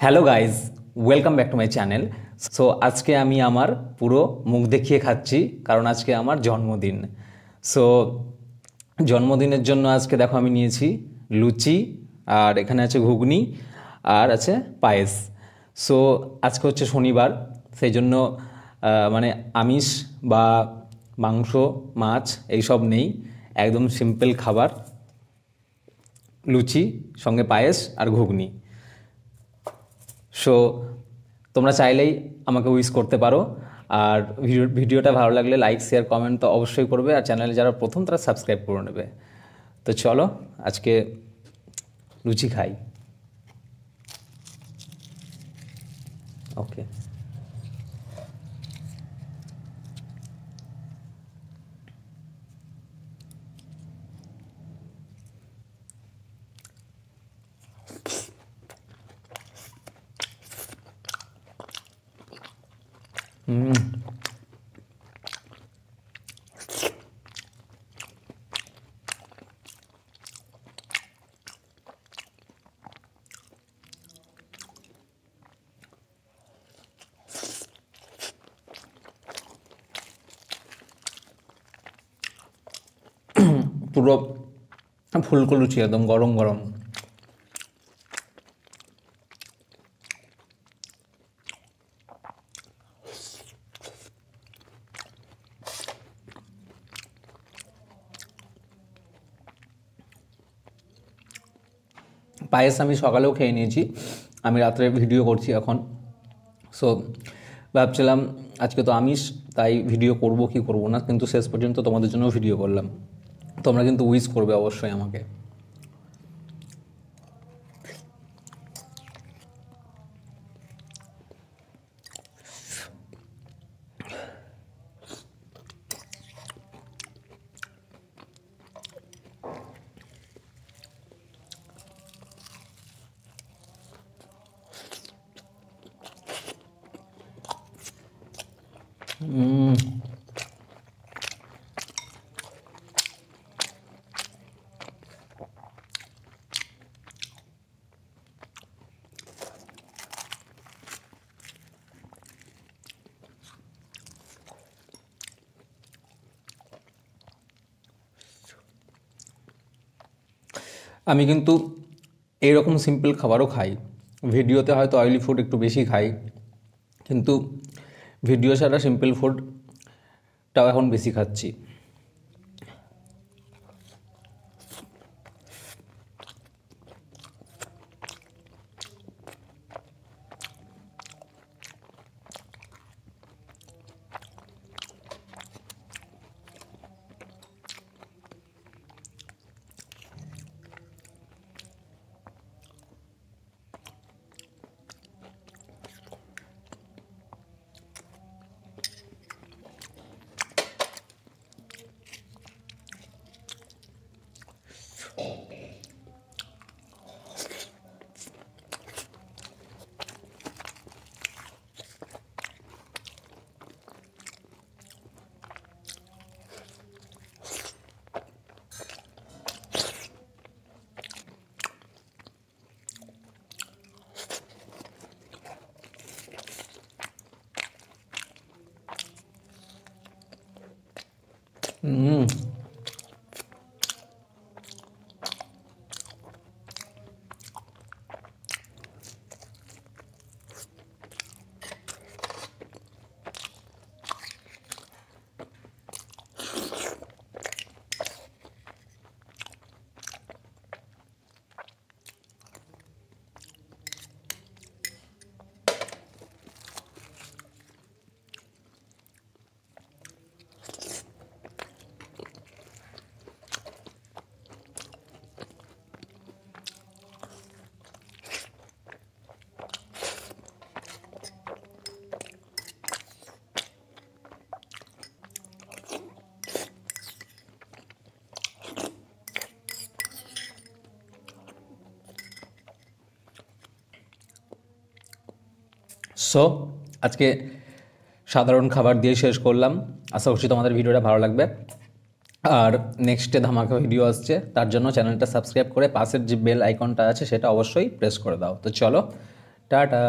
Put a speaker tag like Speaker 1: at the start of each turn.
Speaker 1: Hello guys, welcome back to my channel. So আজকে আমি আমার পুরো মুখ দেখিয়ে খাচ্ছি, কারণ আজকে আমার জন্মদিন। সো জন্মদিনের জন্য আজকে দেখো আমি নিয়েছি লুচি, আর এখানে আছে ঘুগনি, আর আছে পায়েস। সো আজকে হচ্ছে শনিবার, সেই জন্য মানে আমিষ বা মাংস, মাছ এইসব নেই, একদম সিম্পল খাবার, লুচি সঙ্গে পায়েস আর ঘুগনি। সো তোমরা চাইলেই আমাকে উইশ করতে পারো, আর ভিডিওটা ভালো লাগলে লাইক, শেয়ার, কমেন্ট তো অবশ্যই করবে, আর চ্যানেলে যারা প্রথম তারা সাবস্ক্রাইব করে নেবে। তো চলো আজকে লুচি খাই। ওকে, পুরো ফুলকো লুচি, একদম গরম গরম। পায়েস আমি সকালেও খেয়ে নিয়েছি, আমি রাত্রে ভিডিও করছি এখন। সো ভাবছিলাম আজকে তো আমিষ, তাই ভিডিও করব কি করব না, কিন্তু শেষ পর্যন্ত তোমাদের জন্য ভিডিও করলাম। তোমরা কিন্তু উইশ করবে অবশ্যই আমাকে। আমি কিন্তু এইরকম সিম্পল খাবারও খাই, ভিডিওতে হয়তো অয়েলি ফুড একটু বেশি খাই, কিন্তু ভিডিও ছাড়া সিম্পল ফুডটাও এখন বেশি খাচ্ছি। সো আজকে সাধারণ খাবার দিয়ে শেষ করলাম, আশা করছি তোমাদের ভিডিওটা ভালো লাগবে। আর নেক্সটে ধামাকা ভিডিও আসছে, তার জন্য চ্যানেলটা সাবস্ক্রাইব করে পাশের যে বেল আইকনটা আছে সেটা অবশ্যই প্রেস করে দাও। তো চলো, টাটা।